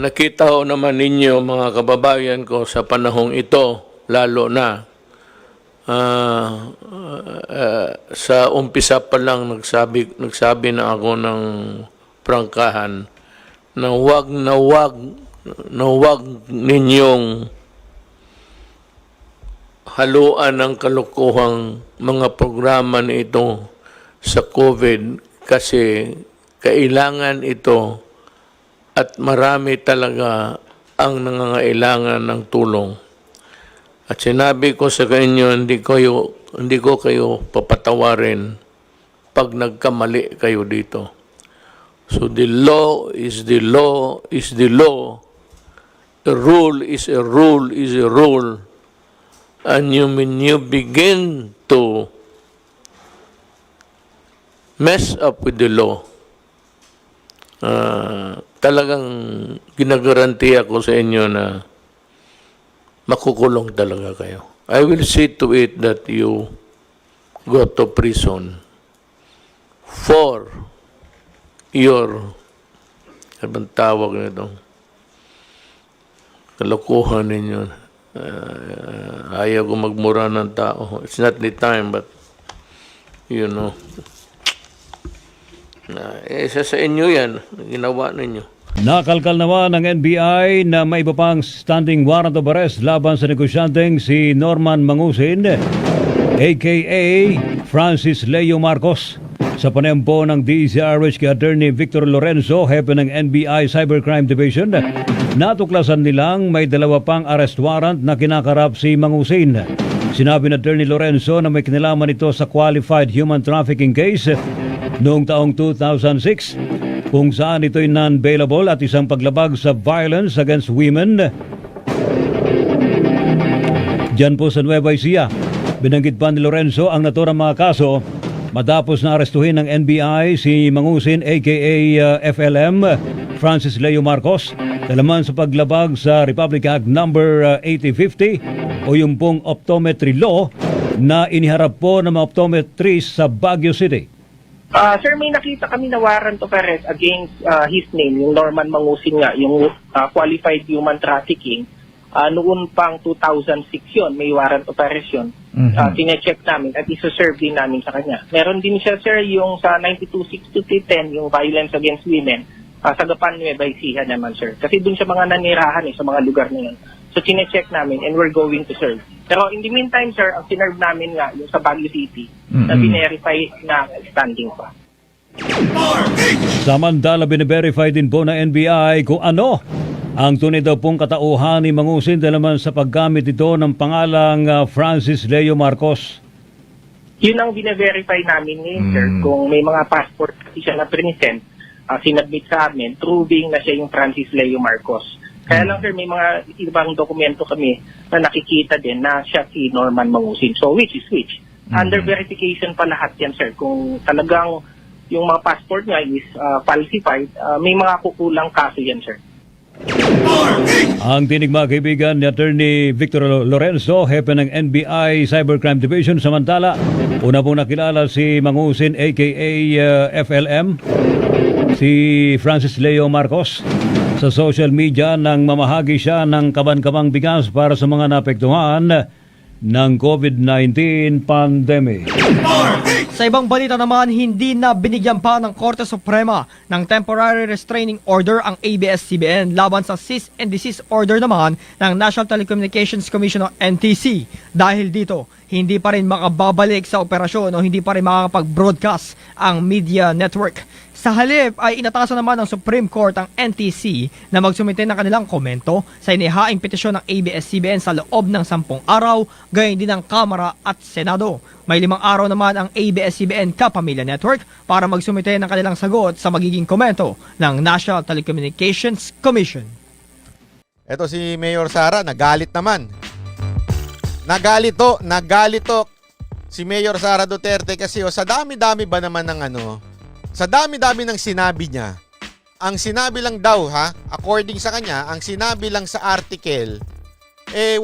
nakita ho naman ninyo mga kababayan ko sa panahong ito, lalo na sa umpisa pa lang nagsabi na ako ng prangkahan na wag ninyong haluan ng kalukuhang mga programa nito sa COVID kasi kailangan ito at marami talaga ang nangangailangan ng tulong. At sinabi ko sa inyo, hindi ko kayo papatawarin pag nagkamali kayo dito. So the law is the law is the law. A rule is a rule is a rule. And when you begin to mess up with the law, talagang ginagaranti ako sa inyo na makukulong talaga kayo. I will see to it that you go to prison for your, anong tawag nito, kalokohan ninyo. Ayaw ko magmura ng tao. It's not the time, but you know. Isa sa inyo yan, ginawa ninyo. Nakalkal naman ng NBI na may iba pang standing warrant of arrest laban sa negosyanteng si Norman Mangusin, aka Francis Leo Marcos. Sa panempo ng DZRH kay Attorney Victor Lorenzo, hepe ng NBI Cybercrime Division, natuklasan nilang may dalawa pang arrest warrant na kinakarap si Mangusin. Sinabi ni Attorney Lorenzo na may kinalaman ito sa qualified human trafficking case noong taong 2006 kung saan ito'y non-bailable at isang paglabag sa violence against women. Diyan po sa Nueva Ecija, binanggit pa ni Lorenzo ang naturang mga kaso matapos na arestuhin ng NBI si Mangusin aka FLM Francis Leo Marcos kalaman sa paglabag sa Republic Act No. 8050 o yung pong optometry law na iniharap po ng mga optometrist sa Baguio City. Sir, may nakita kami na warrant of arrest against his name, yung Norman Mangusin nga, yung qualified human trafficking. Noon pang 2006 yun, may warrant of arrest yun. Tinecheck namin at isa-serve din namin sa kanya. Meron din siya, sir, yung sa 926210, yung violence against women, sa Gapan Nueva Ecija naman, sir. Kasi dun sa mga nanirahan sa mga lugar na yun. So, tinecheck namin and we're going to serve. Pero in the meantime, sir, ang sinerve namin nga yung sa Baguio City na binerify na standing pa. Samantala, bine-verify din po ng NBI kung ano ang tunay daw pong katauhan ni Mangusin dahil naman sa paggamit ito ng pangalang Francis Leo Marcos. Yun ang bine-verify namin ngayon, sir, kung may mga passport kasi siya na present, sinadmit sa amin, proving na siya yung Francis Leo Marcos. Kaya lang, sir, may mga ibang dokumento kami na nakikita din na siya si Norman Mangusin. So, which is which? Under verification pa lahat yan, sir. Kung talagang yung mga passport niya is falsified, may mga kukulang kaso yan, sir. Ang tinig mga kaibigan ni Attorney Victor Lorenzo, hepe ng NBI Cybercrime Division. Samantala, una pong nakilala si Mangusin aka FLM, si Francis Leo Marcos. Sa social media nang mamahagi siya ng kaban-kabang bigas para sa mga naapektuhan ng COVID-19 pandemic. Sa ibang balita naman, hindi na binigyan pa ng Korte Suprema ng temporary restraining order ang ABS-CBN laban sa cease and desist order naman ng National Telecommunications Commission o NTC. Dahil dito, hindi pa rin makababalik sa operasyon o hindi pa rin makakapag-broadcast ang media network. Sa halip ay inatasan naman ng Supreme Court ang NTC na magsumite ng kanilang komento sa inihaing petisyon ng ABS-CBN sa loob ng 10 araw, gayon din ng Kamara at Senado. May 5 araw naman ang ABS-CBN Kapamilya Network para magsumite ng kanilang sagot sa magiging komento ng National Telecommunications Commission. Ito si Mayor Sara, nagalit naman. Nagalit to si Mayor Sara Duterte kasi sa dami-dami ba naman ng sa dami-dami ng sinabi niya, ang sinabi lang daw according sa kanya, ang sinabi lang sa article,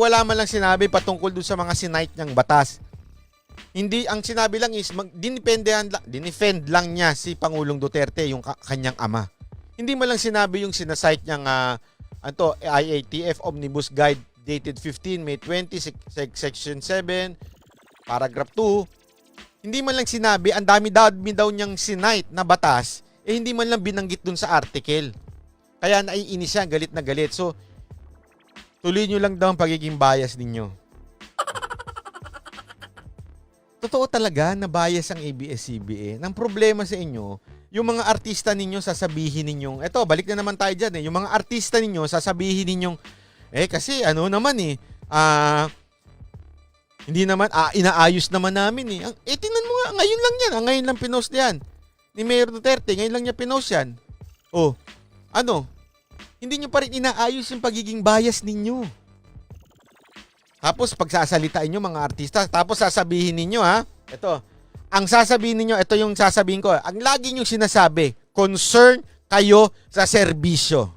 wala man lang sinabi patungkol dun sa mga sinight niyang batas. Hindi, ang sinabi lang is, dinefend lang niya si Pangulong Duterte, yung kanyang ama. Hindi mo lang sinabi yung sinasite niyang IATF Omnibus Guide dated 15 May 20, Section 7, Paragraph 2. Hindi man lang sinabi, ang dami-dami daw niyang sinite na batas, hindi man lang binanggit dun sa article. Kaya naiinis siya, galit na galit. So, tuloy nyo lang daw ang pagiging bias ninyo. Totoo talaga na bias ang ABS-CBN. Ang problema sa inyo, yung mga artista ninyo sasabihin ninyong, eto, balik na naman tayo dyan yung mga artista ninyo sasabihin ninyong, kasi ano naman hindi naman, inaayos naman namin tingnan mo nga, ngayon lang yan, ngayon lang pinost yan. Ni Mayor Duterte, ngayon lang niya pinost yan. Hindi nyo pa rin inaayos yung pagiging bias ninyo. Tapos pagsasalitain nyo mga artista, tapos sasabihin ninyo ito, ang sasabihin ninyo, ito yung sasabihin ko, ang lagi nyo sinasabi, concern kayo sa serbisyo.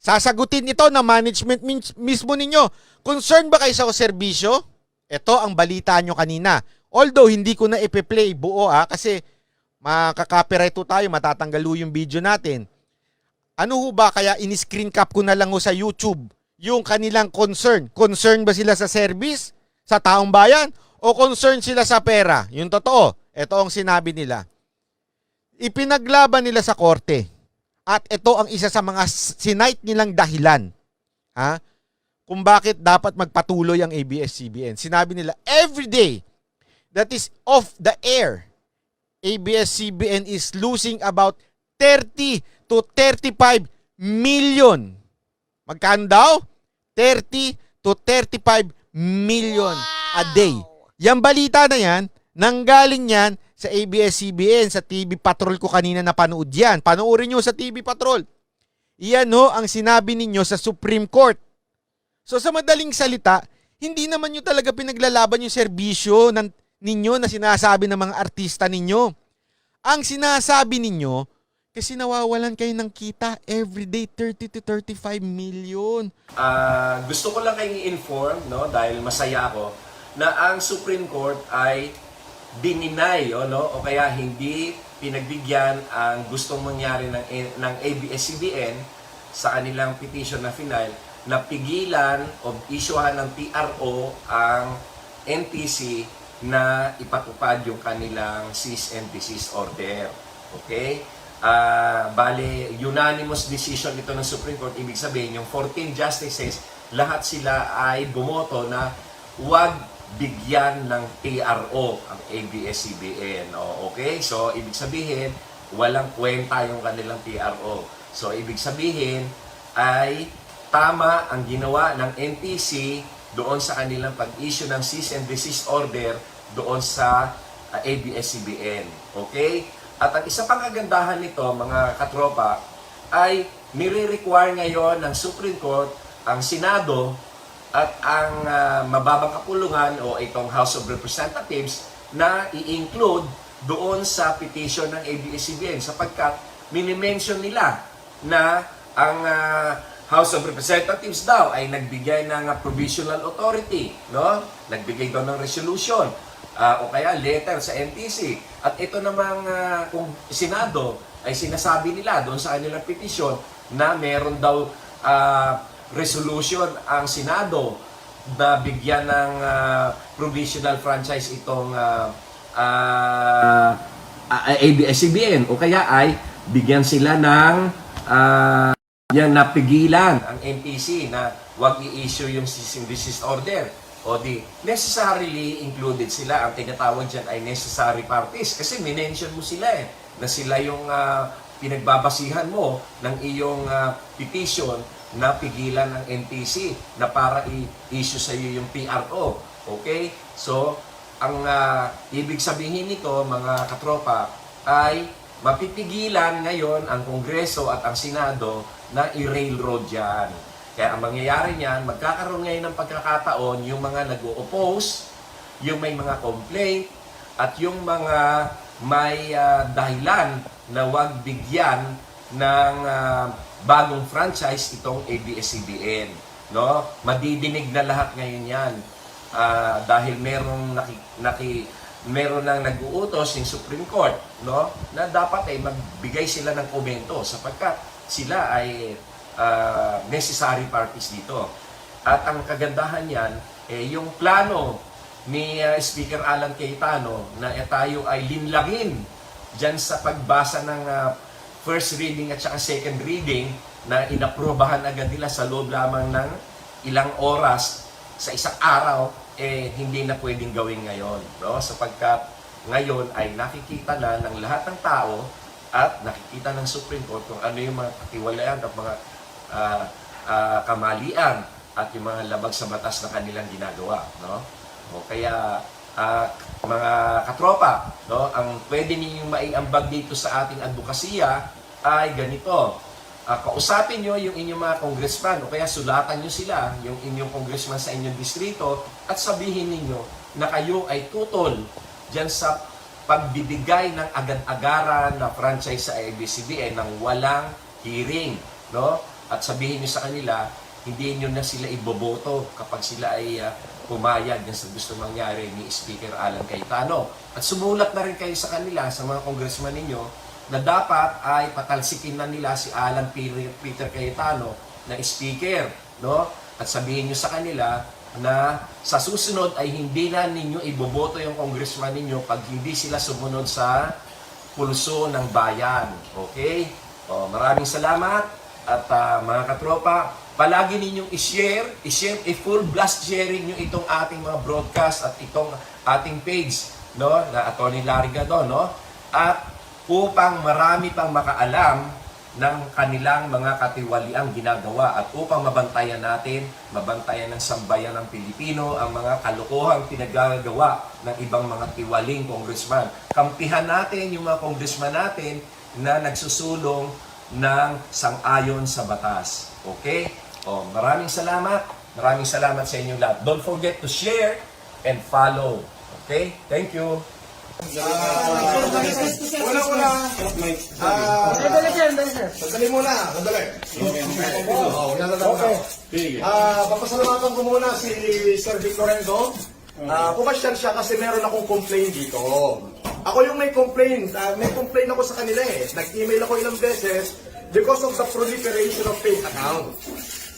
Sasagutin ito ng management mismo ninyo. Concern ba kayo sa serbisyo? Ito ang balita nyo kanina. Although hindi ko na ipe-play buo kasi makaka-copyright tayo, matatanggal yung video natin. Ano ho ba kaya in-screen cap ko na lang sa YouTube yung kanilang concern? Concern ba sila sa service? Sa taong bayan? O concern sila sa pera? Yung totoo. Ito ang sinabi nila. Ipinaglaban nila sa korte. At ito ang isa sa mga sinite nilang dahilan. Kung bakit dapat magpatuloy ang ABS-CBN. Sinabi nila, every day that is off the air, ABS-CBN is losing about 30 to 35 million. Magkano daw? 30 to 35 million a day. Yang balita na yan, nanggaling yan sa ABS-CBN, sa TV Patrol ko kanina napanood yan. Panoorin nyo sa TV Patrol. Iyan ang sinabi ninyo sa Supreme Court. So sa madaling salita, hindi naman nyo talaga pinaglalaban yung serbisyo ninyo na sinasabi ng mga artista ninyo. Ang sinasabi ninyo, kasi nawawalan kayo ng kita everyday 30 to 35 million. Gusto ko lang kayong i-inform, dahil masaya ako, na ang Supreme Court ay dininay o kaya hindi pinagbigyan ang gustong mangyari ng ABS-CBN sa kanilang petition na final na pigilan o isyuhan ng PRO ang NTC na ipatupad yung kanilang cease and desist order. Okay? Bale, unanimous decision ito ng Supreme Court. Ibig sabihin, yung 14 justices, lahat sila ay bumoto na huwag bigyan ng PRO ang ABS-CBN. Okay? So, ibig sabihin, walang kwenta yung kanilang PRO. So, ibig sabihin ay tama ang ginawa ng NTC doon sa kanilang pag-issue ng cease and desist order doon sa ABS-CBN. Okay? At ang isa pang kagandahan nito, mga katropa, ay nire-require ngayon ng Supreme Court ang Senado at ang mababang kapulungan o itong House of Representatives na i-include doon sa petition ng ABS-CBN sapagkat minimension nila na ang House of Representatives daw ay nagbigay ng provisional authority, nagbigay daw ng resolution o kaya letter sa NTC. At ito namang kung Senado ay sinasabi nila doon sa kanilang petisyon na meron daw resolution ang Senado na bigyan ng provisional franchise itong ABS-CBN o kaya ay bigyan sila ng yan napigilan ang NTC na wag i-issue yung cease and desist order. O di, necessarily included sila. Ang tinatawag dyan ay necessary parties. Kasi minention mo sila na sila yung pinagbabasihan mo ng iyong petition na pigilan ng NTC na para i-issue sa iyo yung PRO. Okay? So, ang ibig sabihin nito, mga katropa, ay mapipigilan ngayon ang Kongreso at ang Senado na i-railroad yan. Kaya ang mangyayari niyan, magkakaroon ngayon ng pagkakataon yung mga nag-o-oppose, yung may mga complaint, at yung mga may dahilan na wag bigyan ng bagong franchise itong ABS-CBN. Madidinig na lahat ngayon yan. Dahil merong meron nang nag-uutos yung Supreme Court, no, na dapat ay magbigay sila ng komento sapagkat sila ay necessary parties dito. At ang kagandahan niyan, yung plano ni Speaker Alan Cayetano na tayo ay linlangin dyan sa pagbasa ng first reading at saka second reading na inaprobahan agad nila sa loob lamang ng ilang oras sa isang araw, hindi na pwedeng gawin ngayon, no? Sapagkat ngayon ay nakikita na ng lahat ng tao at nakikita ng Supreme Court kung ano yung mga katiwalian at mga kamalian at yung mga labag sa batas na kanilang ginagawa, no? O kaya mga katropa, no, ang pwede ninyong maiambag dito sa ating advokasya ay ganito. Kausapin nyo yung inyong mga congressman o kaya sulatan nyo sila, yung inyong congressman sa inyong distrito at sabihin ninyo na kayo ay tutol dyan sa pagbibigay ng agad-agaran na franchise sa ABS-CBN ng walang hearing, no? At sabihin nyo sa kanila, hindi nyo na sila iboboto kapag sila ay pumayag dyan sa gusto mangyari ni Speaker Alan Cayetano. At sumulat na rin kayo sa kanila, sa mga congressman ninyo, na dapat ay patalsikin na nila si Alan Peter Cayetano na speaker, no? At sabihin nyo sa kanila na sa susunod ay hindi na ninyo iboboto yung congressman ninyo pag hindi sila sumunod sa pulso ng bayan. Okay? Maraming salamat at mga katropa, palagi ninyong i-share, full blast sharing nyo itong ating mga broadcast at itong ating page, no? Na Atty. Larry Gadon, no? At upang marami pang makaalam ng kanilang mga katiwaliang ginagawa at upang mabantayan ng sambayan ng Pilipino ang mga kalokohang pinagagawa ng ibang mga tiwaling congressman. Kampihan natin yung mga congressman natin na nagsusulong ng sang-ayon sa batas. Okay? Maraming salamat. Maraming salamat sa inyong lahat. Don't forget to share and follow. Okay? Thank you. Sandali muna, sandali. Okay. Papasalamatan ko muna si Sir Vic Lorenzo. Pumasyal siya kasi meron akong complaint dito. Ako yung may complaint. May complaint ako sa kanila eh. Nag-email ako ilang beses because of the proliferation of fake accounts.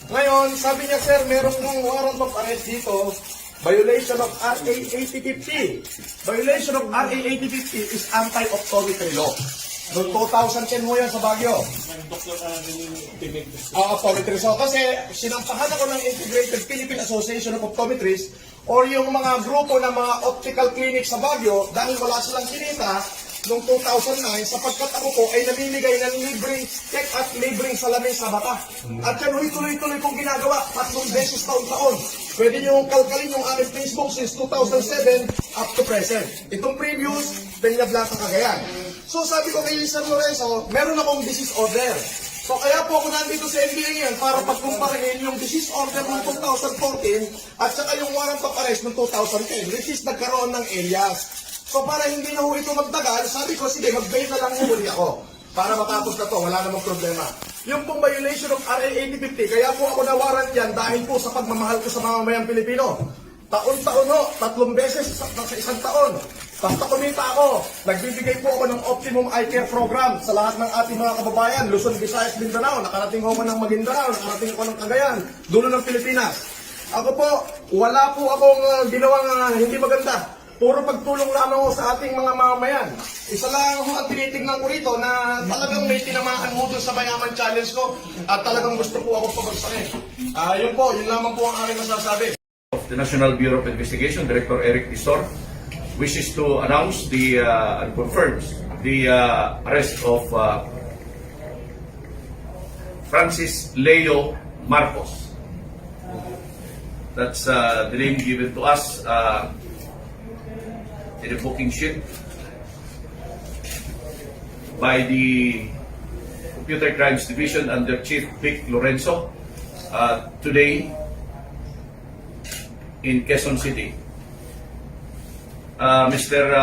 Ngayon, sabi niya, sir, meron ng warrant of arrest dito. Violation of RA 8050. Violation of RA 8050 is anti-optometry law. Noong 2010 mo yan sa Baguio. Optometry. So kasi sinampahan ako ng Integrated Philippine Association of Optometrists or yung mga grupo ng mga optical clinic sa Baguio dahil wala silang kinita noong 2009 sapagkat ako po ay namimigay ng libreng check at libreng salamin sa mata. At yan tuloy-tuloy kong ginagawa 3 beses taon-taon. Pwede nyo kalkalin yung aming Facebook since 2007 up to present. Itong previous, Peña Blanca, Cagayan. So sabi ko kay Sir Lorenzo, meron akong disease order. So kaya po ako nandito sa NBI ngayon para pagkumparahin yung disease order ng 2014 at saka yung warrant of arrest ng 2010 which is nagkaroon ng alias. So para hindi na ho ito magtagal, sabi ko sige mag-bail na lang huli ako para matapos na to, wala namang problema. Yung pong violation of RA 8050, kaya po ako na-warrant yan dahil po sa pagmamahal ko sa mga mamayang Pilipino. Taon-taon ho, 3 beses sa isang taon. Basta kumita ako, nagbibigay po ako ng Optimum Eye Care Program sa lahat ng ating mga kababayan, Luzon, Visayas, Mindanao, nakarating ako ng Maguindanao, nakarating ako ng Cagayan, dulo ng Pilipinas. Ako po, wala po akong ginawang hindi maganda. Puro pagtulong lamang ho sa ating mga mamamayan. Isa lang ho ang tinitignan ko rito na talagang may tinamaan mo dun sa mayaman challenge ko at talagang gusto po ako pabagsakin. Yun po, yun lamang po ang aking masasabi. The National Bureau of Investigation, Director Eric Tisor, wishes to announce and confirms the arrest of Francis Leo Marcos. That's the name given to us in the booking sheet by the Computer Crimes Division under Chief Vic Lorenzo today in Quezon City. Mr.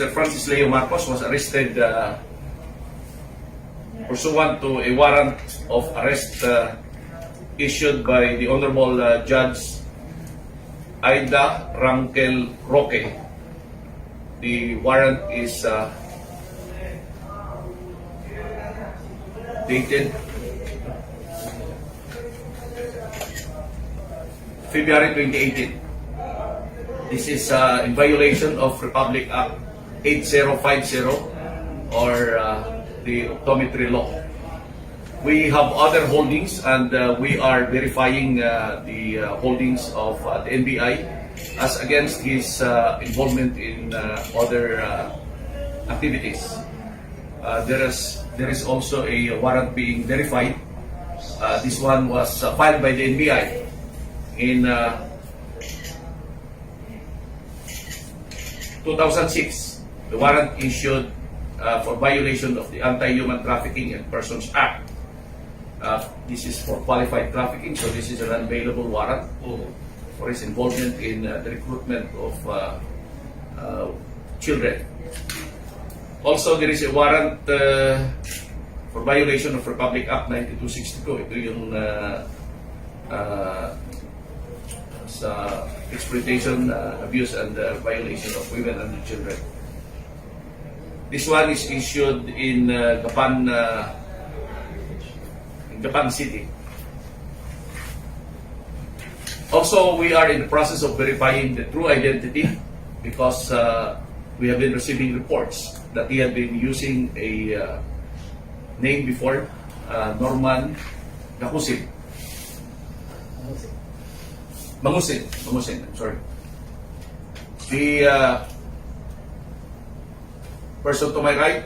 Francis Leo Marcos was arrested pursuant to a warrant of arrest issued by the Honorable Judge Aida Rangel Roque the warrant is dated February 2018. This is in violation of Republic Act 8050 or the optometry law. We have other holdings and we are verifying the holdings of the NBI as against his involvement in other activities. There is also a warrant being verified. This one was filed by the NBI in 2006. The warrant issued for violation of the Anti-Human Trafficking and Persons Act. This is for qualified trafficking, so this is an unavailable warrant for his involvement in the recruitment of children. Also, there is a warrant for violation of Republic Act 9262. Ito yung sa exploitation, abuse, and violation of women and children. This one is issued in Gapan City. Also, we are in the process of verifying the true identity because we have been receiving reports that he had been using a name before, Norman Gakusin. Mangusin, I'm sorry. The person to my right,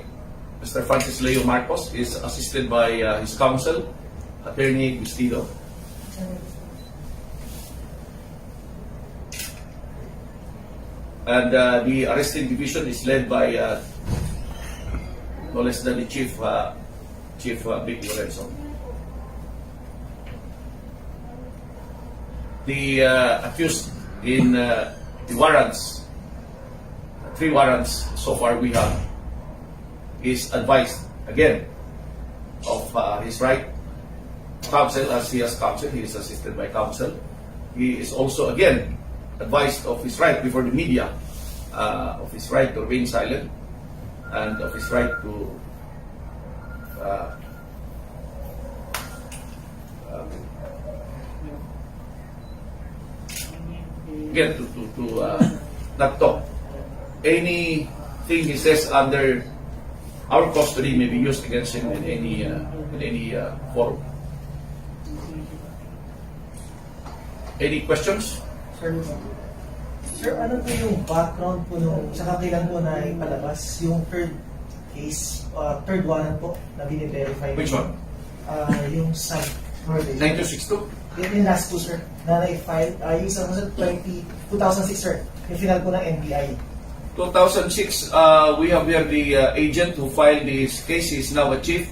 Mr. Francis Leo Marcos, is assisted by his counsel, Attorney Gustido. And the arresting division is led by no less than the Chief Vic Lorenzo. The accused in the warrants, 3 warrants so far we have, is advised again of his right counsel as he has counsel. He is assisted by counsel. He is also again advised of his right before the media, of his right to remain silent, and of his right to again to not talk. Anything he says under our custody may be used against him in any forum. Any questions? Sir, ano po yung background po nung sa kailan po na ipalabas yung third case, third warrant po na bine-verify? Which one? Yung sub 9262? Yan yung last po, sir, na na-file. Yung sa 2006, sir, yung final po ng NBI. 2006, we have here the agent who filed this case. He is now a chief,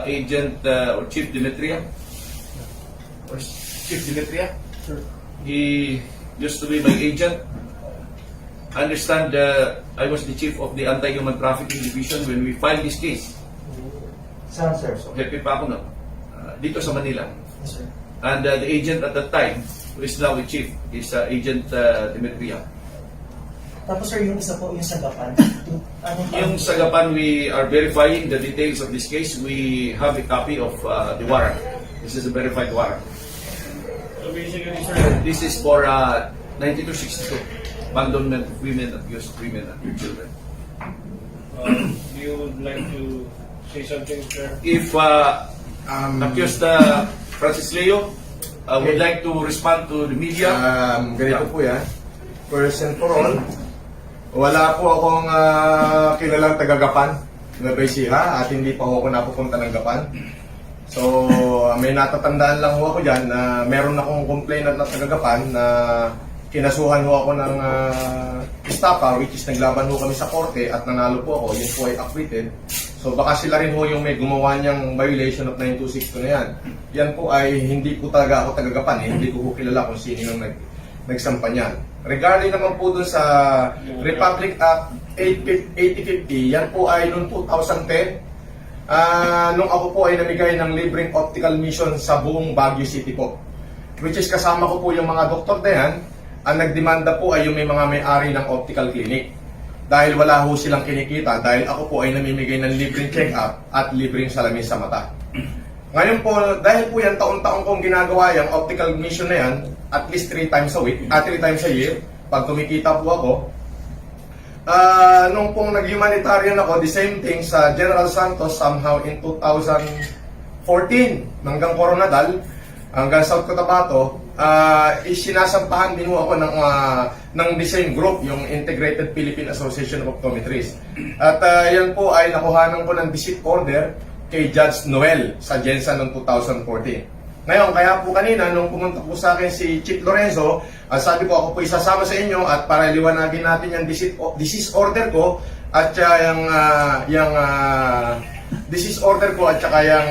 agent or Chief Demetria. Or Chief Demetria? Sure. He used to be my agent. I understand I was the chief of the Anti-Human Trafficking Division when we filed this case. Saan, sir? So, happy pa ako na. Dito sa Manila. Yes, sir. And the agent at that time, who is now the chief, is Agent Demetria. Tapos, sir, yung isa po, yung sagapan. Yung sagapan, we are verifying the details of this case. We have a copy of the warrant. This is a verified warrant. So basically, sir, This is for 9262, abandonment of women, abuse of women and children. you would like to say something, sir? If accused Francis Leo would like to respond to the media. Ganito po yan. First and for all, wala po akong kilalang taga-Gapan na Baysiha at hindi pa ako napupunta ng Gapan. So, may natatandaan lang ho ako dyan na meron akong complainant na taga-Gapan na kinasuhan ho ako ng estafa, which is naglaban ho kami sa korte at nanalo po ako. Yun po ay acquitted. So, baka sila rin ho yung may gumawa niyang violation of 9262 na yan. Yan po ay hindi po talaga ako taga-Gapan. Hindi ko kilala kung sino yung nagsampa niyan. Regarding naman po dun sa Republic Act 8050, yan po ay noong 2010. Nung ako po ay namigay ng libreng optical mission sa buong Baguio City po. Which is kasama ko po yung mga doktor na yan. Ang nagdemanda po ay yung may mga may-ari ng optical clinic. dahil wala ho silang kinikita dahil ako po ay namimigay ng libreng check-up at libreng salamin sa mata. Ngayon po, dahil po yan taon-taon kong ginagawa yung optical mission na yan, at least 3 times a week, 3 times a year, pag kumikita po ako, nung pong nag-humanitarian ako, the same thing sa General Santos somehow in 2014 hanggang Coronadal, hanggang South Cotabato, sinasampahan din ho ako ng the same group, yung Integrated Philippine Association of Optometrists. At yan po ay nakuhanan ko ng visit order kay Judge Noel sa Jensa noong 2014. Ngayon, kaya po kanina, nung pumunta po sa akin si Chief Lorenzo, sabi ko ako po isasama sa inyo at para liwanagin natin yung disease order ko at yung disease order ko at saka yung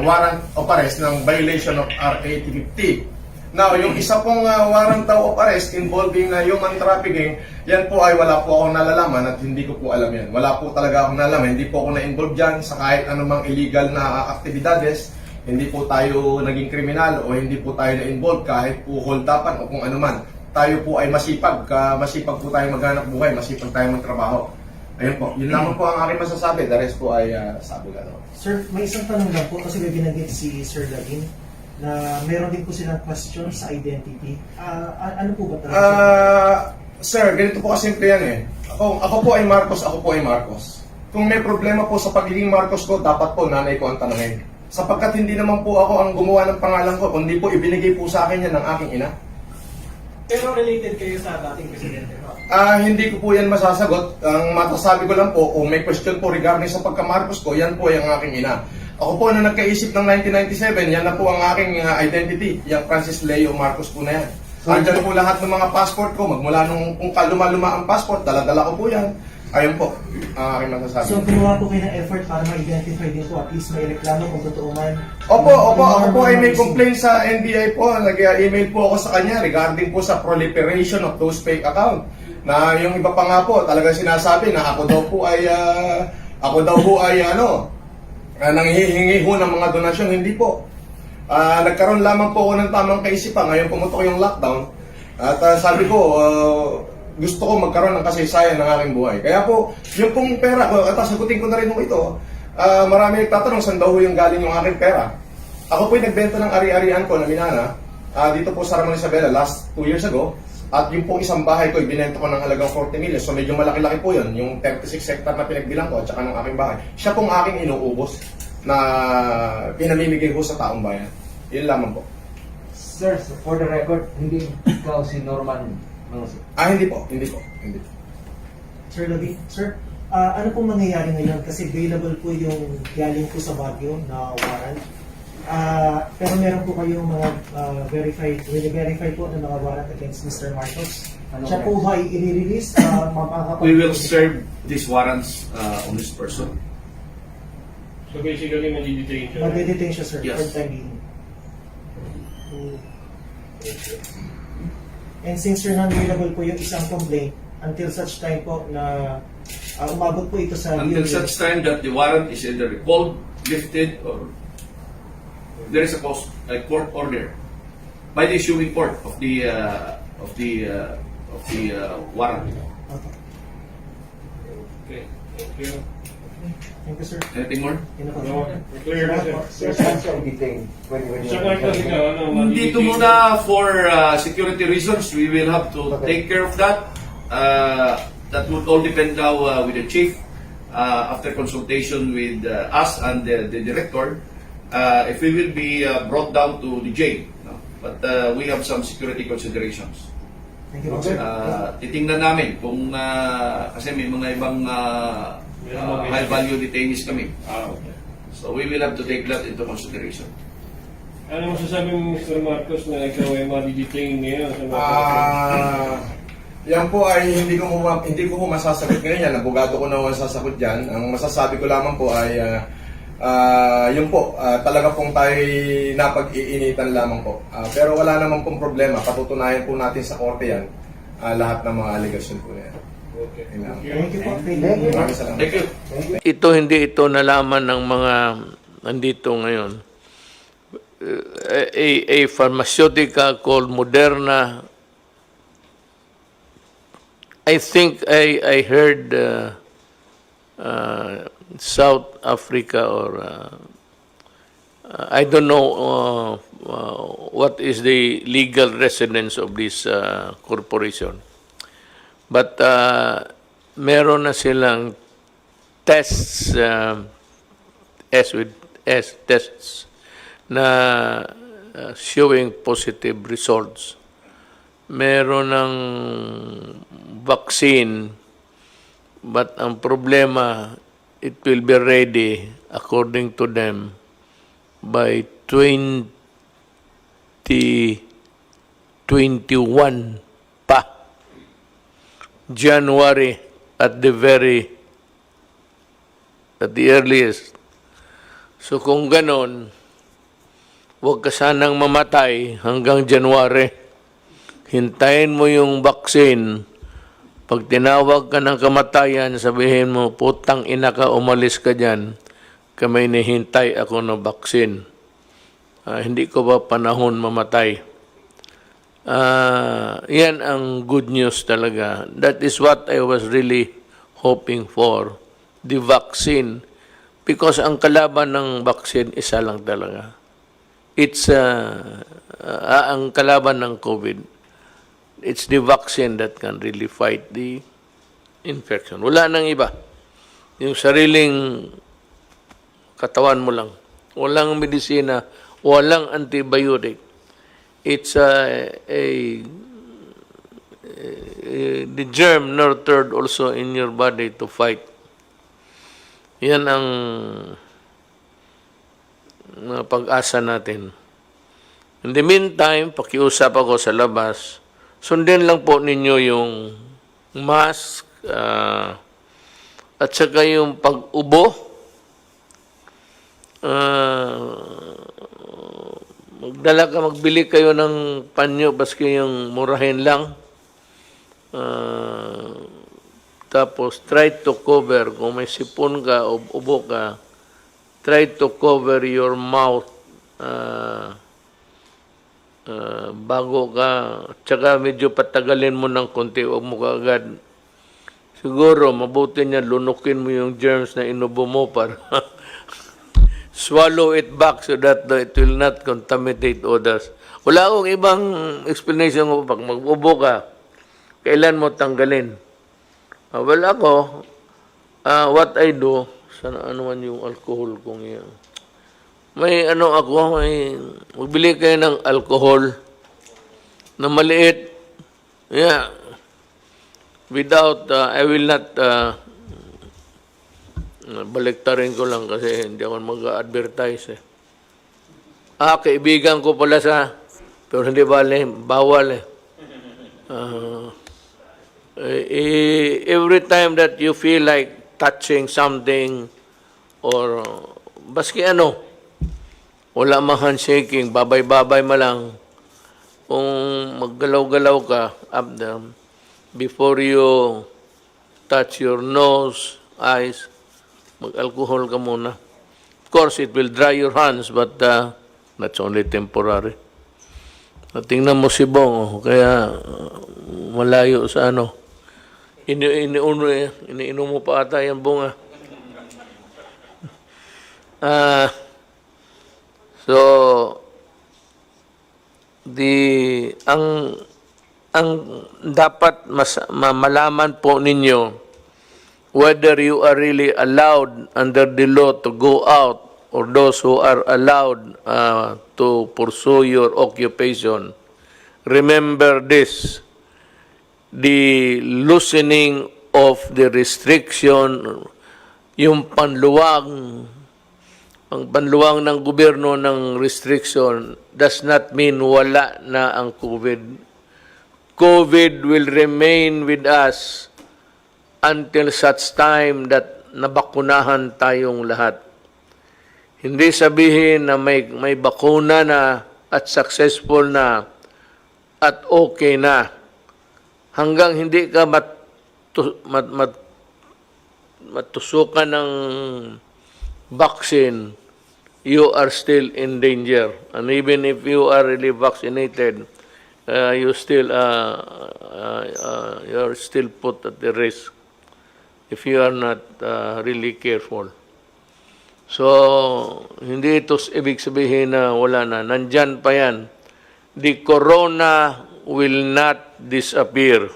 warrant of arrest ng violation of RA 850. Now, yung isa pong warrant of arrest involving na human trafficking, yan po ay wala po akong nalalaman at hindi ko po alam yan. Wala po talaga akong nalalaman. Hindi po ako na-involve dyan sa kahit anumang illegal na aktibidades. Hindi po tayo naging kriminal o hindi po tayo na-involve kahit po hold-upan o kung ano man. Tayo po ay masipag. Masipag po tayo maghanap buhay. Masipag tayo magtrabaho. Ayun po. Yun lamang po ang aking masasabi. The rest po ay sabi gano'n. Sir, may isang tanong lang po kasi may binanggit si Sir Lavin na meron din po silang question sa identity. Ano po ba talaga? Sir, ganito po kasimple yan eh. Ako po ay Marcos, ako po ay Marcos. Kung may problema po sa pagiging Marcos ko, dapat po nanay ko ang tanungin. Sapagkat hindi naman po ako ang gumawa ng pangalan ko, kundi po ibinigay po sa akin yan ng aking ina. Pero related kayo sa dating presidente po? Hindi ko po yan masasagot. Ang matasabi ko lang po, kung may question po regarding sa pagka-Marcos ko, yan po yung aking ina. Ako po na nagkaisip ng 1997, yan na po ang aking identity, yung Francis Leo Marcos po na yan. Andyan po lahat ng mga passport ko, magmula nung kung kaluma-luma ang passport, dala-dala ko po yan. Ayun po, ang aking masasabi. So, gumawa po kayo ng effort para ma-identify din po, at least may reklamo kung totoo man. Opo, ako po ay may complaint sa NBI po. Nag-email po ako sa kanya regarding po sa proliferation of those fake account. Na yung iba pa nga po, talagang sinasabi na ako daw po ay nanghihingi ho ng mga donasyon. Hindi po. Nagkaroon lamang po ako ng tamang kaisipan. Ngayon pumunta ko yung lockdown. At sabi ko, gusto ko magkaroon ng kasaysayan ng aking buhay. Kaya po, yung pong pera ko, at sagutin ko na rin mo ito, marami nagtatanong saan daw yung galing yung aking pera. Ako po'y nagbenta ng ari-arian ko na minana, dito po sa Ramon Isabela last 2 years ago. At yung pong isang bahay ko, ibinenta ko ng halagang 40 million. So medyo malaki-laki po yun, yung 36 hectare na pinagbilang ko at saka ng aking bahay. Siya pong aking inuubos na pinamimigay ko sa taong bayan. Yun lamang po. Sir, for the record, hindi ikaw si Norman Mangusin. Hindi po. Sir Lavin, sir, ano pong mangyayari ngayon? Kasi available po yung galing po sa Baguio na warrant. Pero meron po kayong mga verify po ng mga warrant against Mr. Marcos. Siya po ba i-release? We will serve these warrants on this person. So basically, mali-detain siya. Mag-detain siya, sir, Yes. for the time being. And since sir, non-available po yung isang complaint until such time po na umabot po ito sa Until hearing. such time that the warrant is either recalled, lifted, or there is a court order by the issuing court of the warrant. Okay. Okay, thank you. Thank you, sir. Anything more? Yun na po. No, clear na, sir. Sir, saan siya i-detain? When Sa Marcos, ikaw, Dito mali-detain. muna for security reasons, we will have to take care of that. That would all depend now with the chief after consultation with us and the director. If we will be brought down to the jail, no? But we have some security considerations. Thank you, sir. Titingnan namin kung kasi may mga ibang high value detainees kami. Okay. So we will have to take that into consideration. Ano masasabi mo, Mr. Marcos, na ikaw ay mali-detain ngayon sa mga Yan po ay hindi ko po masasagot ngayon yan. Abogado ko na masasagot dyan. Ang masasabi ko lamang po ay yun po, talaga pong tayo napag-iinitan lamang po. Pero wala namang pong problema. Patutunayan po natin sa korte yan lahat ng mga allegation po na yan. Okay. Thank you po. Maraming salamat. Thank you. Hindi ito nalaman ng mga nandito ngayon. A pharmaceutical called Moderna I think I heard South Africa or I don't know what is the legal residence of this corporation. But meron na silang tests, tests na showing positive results. Meron ng vaccine, but ang problema, it will be ready, according to them, by 2021 pa. January at the earliest. So kung ganon, huwag ka sanang mamatay hanggang January. Hintayin mo yung vaccine. Pag tinawag ka ng kamatayan, sabihin mo, putang ina ka, umalis ka dyan. Kamay nihintay ako ng vaccine. Hindi ko ba panahon mamatay? Yan ang good news talaga. That is what I was really hoping for. The vaccine. Because ang kalaban ng vaccine, isa lang talaga. It's ang kalaban ng COVID. It's the vaccine that can really fight the infection. Wala nang iba. Yung sariling katawan mo lang. Walang medisina, walang antibiotic. It's the germ nurtured also in your body to fight. Yan ang pag-asa natin. In the meantime, pakiusap ako sa labas, sundin lang po ninyo yung mask at saka yung pag-ubo. Magbili kayo ng panyo, baski yung murahin lang. Tapos, try to cover, kung may sipon ka o ubo ka, try to cover your mouth bago ka, tsaka medyo patagalin mo ng konti, huwag mo kaagad. Siguro, mabuti niya, lunukin mo yung germs na inubo mo para swallow it back so that it will not contaminate others. Wala akong ibang explanation mo. Pag mag-ubo ka, kailan mo tanggalin? Well, ako, what I do, sana ano man yung alcohol kong yan. May magbili kayo ng alcohol na maliit. Yeah. Without, I will not, baliktarin ko lang kasi hindi ako mag-advertise eh. Kaibigan ko pala pero hindi bawal eh. Every time that you feel like touching something or baski wala mang handshaking, babay-babay mo lang. Kung maggalaw-galaw ka, up down, before you touch your nose, eyes, mag-alcohol ka muna. Of course, it will dry your hands, but that's only temporary. Tingnan mo si Bong, kaya malayo sa iniinom mo pa ata yung bunga. So, ang dapat malaman po ninyo, whether you are really allowed under the law to go out or those who are allowed to pursue your occupation, remember this, the loosening of the restriction, yung panluwag ng gobyerno ng restriction does not mean wala na ang COVID. COVID will remain with us until such time that nabakunahan tayong lahat. Hindi sabihin na may bakuna na at successful na at okay na. Hanggang hindi ka matusukan ng vaccine, you are still in danger. And even if you are really vaccinated, you're still put at the risk if you are not really careful. So, hindi ito ibig sabihin na wala na. Nandyan pa yan. The corona will not disappear.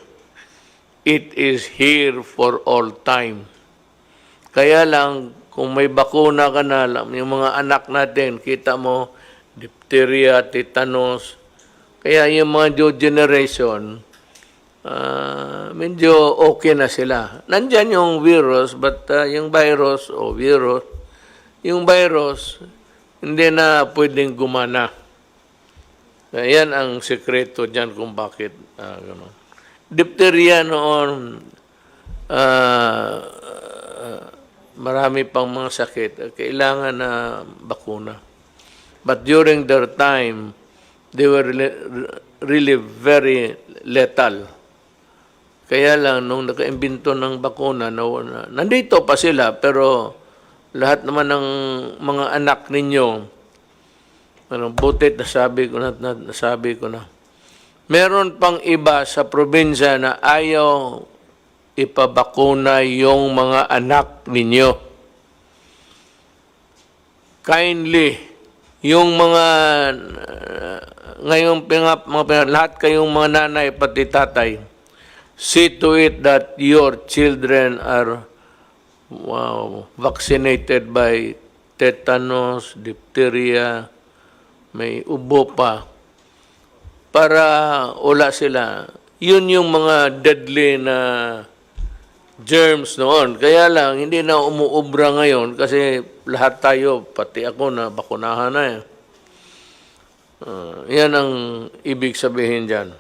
It is here for all time. Kaya lang, kung may bakuna ka na, yung mga anak natin, kita mo, diphtheria, tetanus, kaya yung mga new generation, medyo okay na sila. Nandyan yung virus, but yung virus, yung virus, hindi na pwedeng gumana. Yan ang sekreto dyan kung bakit gano'n. Diphtheria noon, marami pang mga sakit. Kailangan na bakuna. But during their time, they were really very lethal. Kaya lang, nung naka-imbento ng bakuna, nandito pa sila, pero lahat naman ng mga anak ninyo, butit nasabi ko na. Meron pang iba sa probinsya na ayaw ipabakuna yung mga anak ninyo. Kindly, yung mga lahat kayong mga nanay pati tatay, see to it that your children are vaccinated by tetanus, diphtheria, may ubo pa, para wala sila. Yun yung mga deadly na germs noon. Kaya lang, hindi na umuubra ngayon kasi lahat tayo, pati ako na bakunahan na eh. Yan ang ibig sabihin dyan.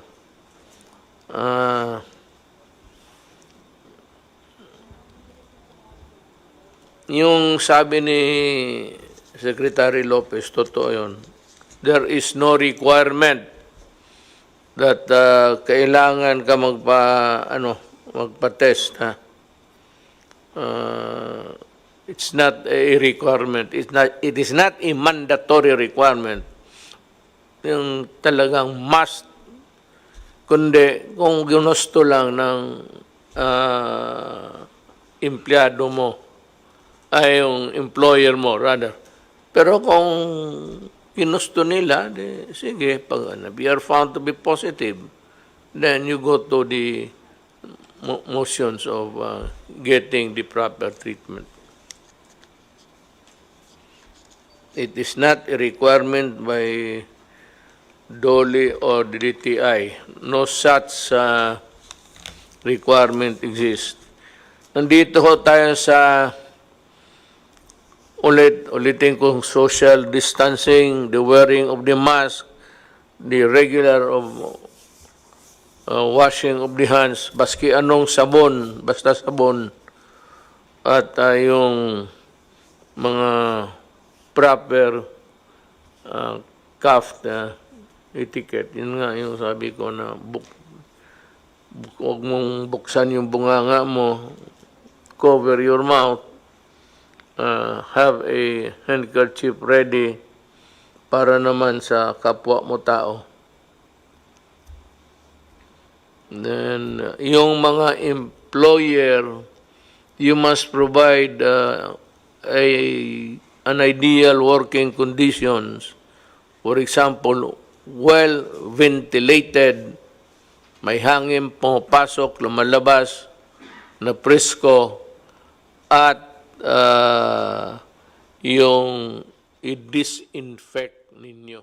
Yung sabi ni Secretary Lopez, totoo yun. There is no requirement that kailangan ka magpa-test. It's not a requirement. It is not a mandatory requirement. Yung talagang must. Kundi kung ginusto lang ng empleyado mo, ay yung employer mo, rather. Pero kung ginusto nila, sige, pag you are found to be positive, then you go to the motions of getting the proper treatment. It is not a requirement by DOLE or the DTI. No such requirement exists. Nandito ho tayo sa ulitin kong social distancing, the wearing of the mask, the regular of washing of the hands, baski anong sabon, basta sabon, at yung mga proper cuff etiquette. Yun nga yung sabi ko na huwag mong buksan yung bunganga mo, cover your mouth, have a handkerchief ready para naman sa kapwa mo tao. Then, yung mga employer, you must provide an ideal working conditions. For example, well ventilated, may hangin pumapasok, lumalabas, na presko, at yung i-disinfect ninyo.